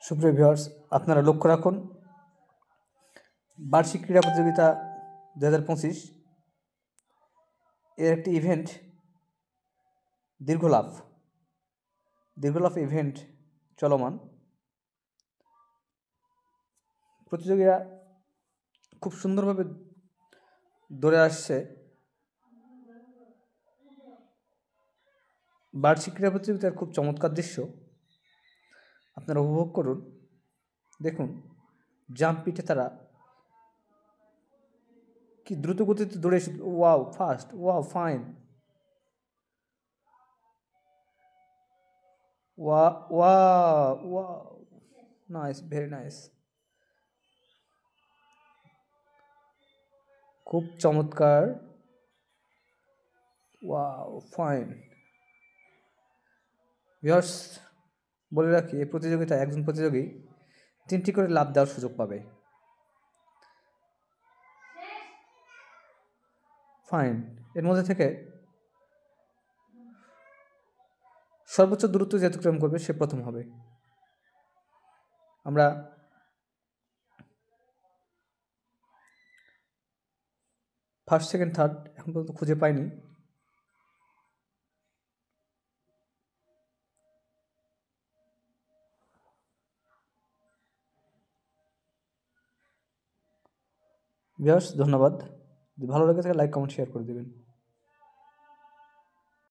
সুপ্রিয় ভিউয়ার্স, আপনারা লক্ষ্য রাখুন, বার্ষিক ক্রীড়া প্রতিযোগিতা 2025 এর একটি ইভেন্ট দীর্ঘলাভ ইভেন্ট চলমান। প্রতিযোগীরা খুব সুন্দরভাবে দৌড়ে আসছে। বার্ষিক ক্রীড়া প্রতিযোগিতার খুব চমৎকার দৃশ্য আপনারা উপভোগ করুন। দেখুন, জাম্প পিটে তারা কি দ্রুত গতিতে দৌড়ে এসে, wow fast, wow fine, wow nice, very nice, খুব চমৎকার, ওয়াও ফাইন। ভিউয়ার্স, বলে রাখি, এই প্রতিযোগিতায় একজন প্রতিযোগী 3টি করে লাফ দেওয়ার সুযোগ পাবে। ফাইন। এর মধ্যে থেকে সর্বোচ্চ দূরত্ব যে অতিক্রম করবে সে প্রথম হবে। আমরা ফার্স্ট, সেকেন্ড, থার্ড এখন পর্যন্ত খুঁজে পাইনি। ভিউয়ার্স, ধন্যবাদ। যদি ভালো লাগে থাকে লাইক, কমেন্ট, শেয়ার করে দেবেন।